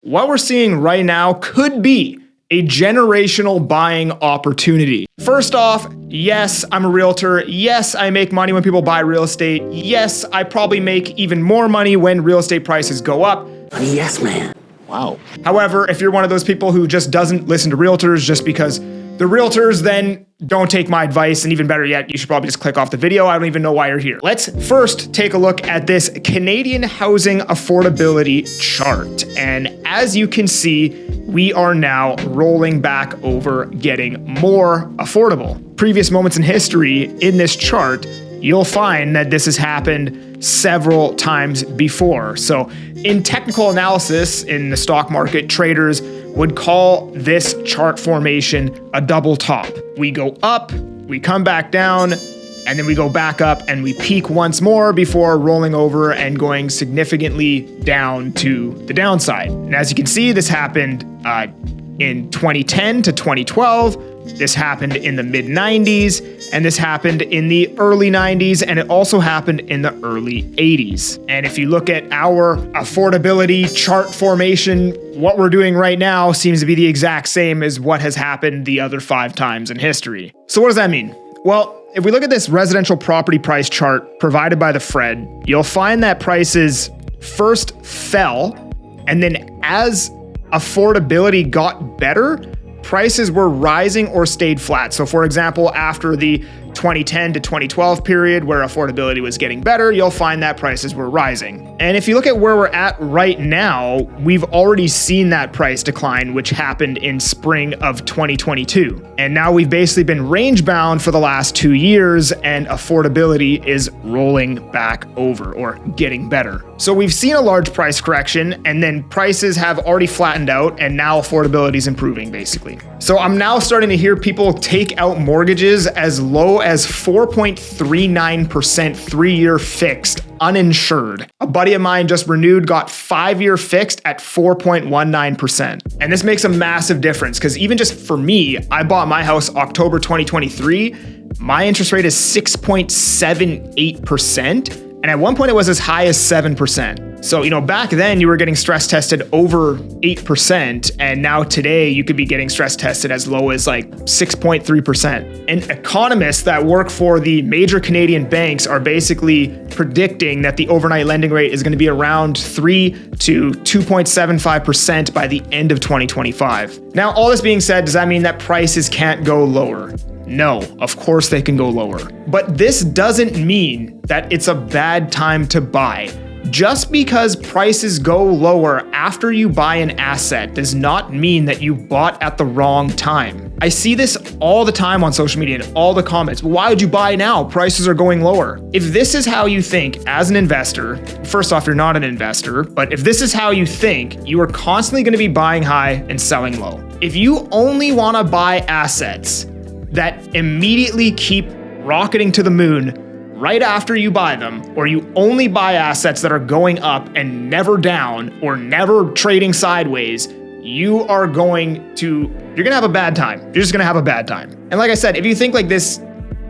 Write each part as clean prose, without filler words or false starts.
what we're seeing right now could be a generational buying opportunity. First off, yes, I'm a realtor. Yes, I make money when people buy real estate. Yes, I probably make even more money when real estate prices go up. Yes, man. Wow. However, if you're one of those people who just doesn't listen to realtors just because the realtors then don't take my advice, and even better yet, you should probably just click off the video. I don't even know why you're here. Let's first take a look at this Canadian housing affordability chart. And as you can see, we are now rolling back over getting more affordable. Previous moments in history in this chart, you'll find that this has happened several times before. So in technical analysis in the stock market, traders would call this chart formation a double top. We go up, we come back down, and then we go back up and we peak once more before rolling over and going significantly down to the downside. And as you can see, this happened in 2010 to 2012. This happened in the mid 90s, and this happened in the early 90s, and it also happened in the early 80s. And if you look at our affordability chart formation, what we're doing right now seems to be the exact same as what has happened the other 5 times in history. So what does that mean? Well, if we look at this residential property price chart provided by the Fed, you'll find that prices first fell, and then as affordability got better, prices were rising or stayed flat. So for example, after the 2010 to 2012 period where affordability was getting better, you'll find that prices were rising. And if you look at where we're at right now, we've already seen that price decline, which happened in spring of 2022. And now we've basically been range bound for the last 2 years, and affordability is rolling back over or getting better. So we've seen a large price correction, and then prices have already flattened out, and now affordability is improving basically. So I'm now starting to hear people take out mortgages as low as 4.39% 3-year fixed uninsured. A buddy of mine just renewed, got 5-year fixed at 4.19%. And this makes a massive difference because even just for me, I bought my house October 2023. My interest rate is 6.78%. And at one point it was as high as 7%. So, back then you were getting stress tested over 8. And now today you could be getting stress tested as low as like 6.3%. And economists that work for the major Canadian banks are basically predicting that the overnight lending rate is going to be around 3 to 2.75% by the end of 2025. Now, all this being said, does that mean that prices can't go lower? No, of course they can go lower. But this doesn't mean that it's a bad time to buy. Just because prices go lower after you buy an asset does not mean that you bought at the wrong time. I see this all the time on social media and all the comments. Why would you buy now? Prices are going lower. If this is how you think as an investor, first off, you're not an investor, but if this is how you think, you are constantly going to be buying high and selling low. If you only want to buy assets that immediately keep rocketing to the moon right after you buy them, or you only buy assets that are going up and never down or never trading sideways, you're gonna have a bad time. You're just gonna have a bad time. And like I said, if you think like this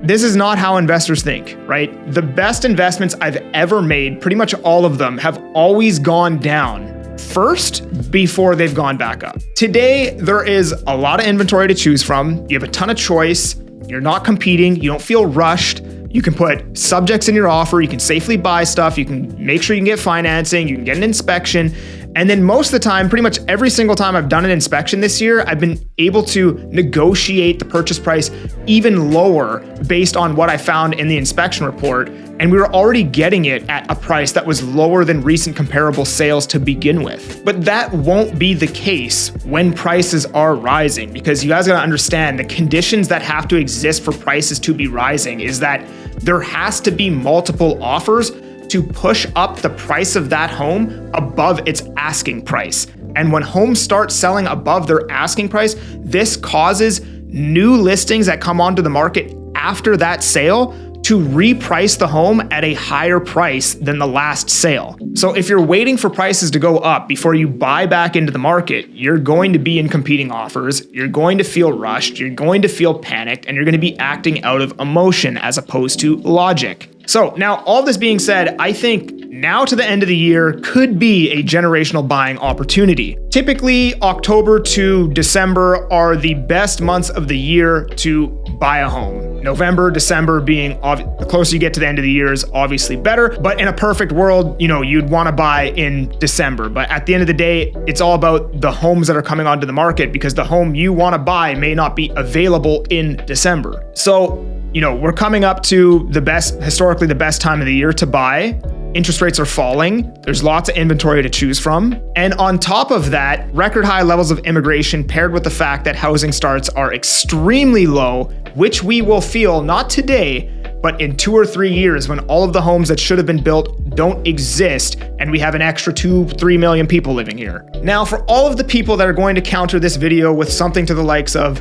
is not how investors think, right? The best investments I've ever made, pretty much all of them, have always gone down first before they've gone back up. Today, there is a lot of inventory to choose from. You have a ton of choice. You're not competing. You don't feel rushed. You can put subjects in your offer. You can safely buy stuff. You can make sure you can get financing. You can get an inspection. And then most of the time, pretty much every single time I've done an inspection this year, I've been able to negotiate the purchase price even lower based on what I found in the inspection report. And we were already getting it at a price that was lower than recent comparable sales to begin with. But that won't be the case when prices are rising, because you guys gotta understand the conditions that have to exist for prices to be rising is that there has to be multiple offers to push up the price of that home above its asking price. And when homes start selling above their asking price, this causes new listings that come onto the market after that sale to reprice the home at a higher price than the last sale. So if you're waiting for prices to go up before you buy back into the market, you're going to be in competing offers, you're going to feel rushed, you're going to feel panicked, and you're going to be acting out of emotion as opposed to logic. So now all this being said, I think now to the end of the year could be a generational buying opportunity. Typically, October to December are the best months of the year to buy a home. November, December being the closer you get to the end of the year is obviously better, but in a perfect world, you'd want to buy in December. But at the end of the day, it's all about the homes that are coming onto the market, because the home you want to buy may not be available in December. So, we're coming up to historically the best time of the year to buy. Interest rates are falling. There's lots of inventory to choose from. And on top of that, record high levels of immigration paired with the fact that housing starts are extremely low, which we will feel not today, but in 2 or 3 years when all of the homes that should have been built don't exist and we have an extra 2-3 million people living here. Now, for all of the people that are going to counter this video with something to the likes of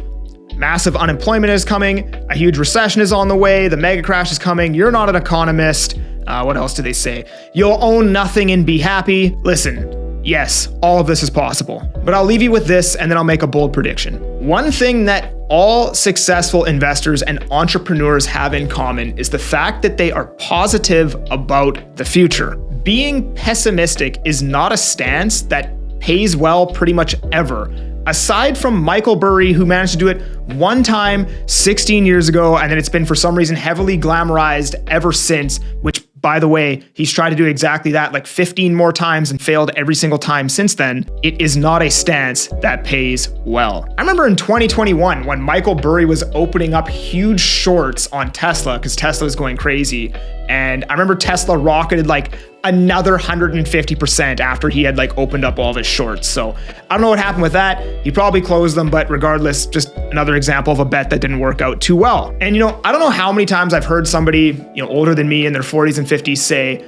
massive unemployment is coming, a huge recession is on the way, the mega crash is coming, you're not an economist, what else do they say? You'll own nothing and be happy. Listen, yes, all of this is possible. But I'll leave you with this and then I'll make a bold prediction. One thing that all successful investors and entrepreneurs have in common is the fact that they are positive about the future. Being pessimistic is not a stance that pays well pretty much ever. Aside from Michael Burry, who managed to do it one time 16 years ago, and then it's been for some reason heavily glamorized ever since, which, by the way, he's tried to do exactly that like 15 more times and failed every single time since then. It is not a stance that pays well. I remember in 2021 when Michael Burry was opening up huge shorts on Tesla because Tesla was going crazy. And I remember Tesla rocketed like another 150% after he had like opened up all of his shorts. So I don't know what happened with that. He probably closed them, but regardless, just another example of a bet that didn't work out too well. And I don't know how many times I've heard somebody, older than me in their 40s and 50s say,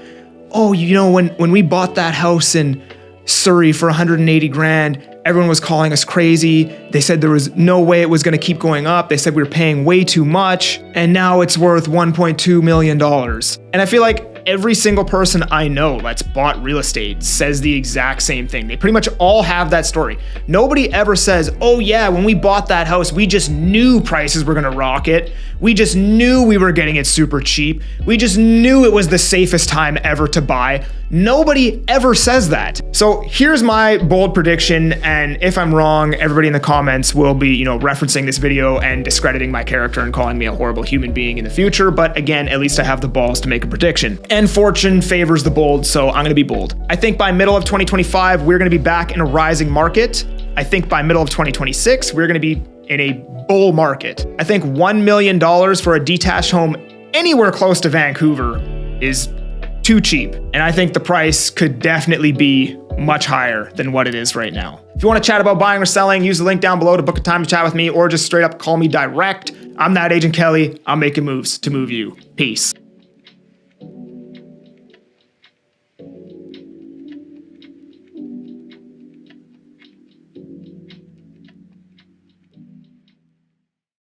oh, when we bought that house in Surrey for 180 grand, everyone was calling us crazy. They said there was no way it was going to keep going up. They said we were paying way too much, and now it's worth $1.2 million. And I feel like every single person I know that's bought real estate says the exact same thing. They pretty much all have that story. Nobody ever says, oh yeah, when we bought that house, we just knew prices were gonna rocket. We just knew we were getting it super cheap. We just knew it was the safest time ever to buy. Nobody ever says that. So here's my bold prediction, and if I'm wrong, everybody in the comments will be, referencing this video and discrediting my character and calling me a horrible human being in the future. But again, at least I have the balls to make a prediction. And fortune favors the bold, so I'm gonna be bold. I think by middle of 2025, we're gonna be back in a rising market. I think by middle of 2026, we're gonna be in a bull market. I think $1 million for a detached home anywhere close to Vancouver is too cheap. And I think the price could definitely be much higher than what it is right now. If you want to chat about buying or selling, use the link down below to book a time to chat with me, or just straight up call me direct. I'm that Agent Kelly. I'm making moves to move you. Peace.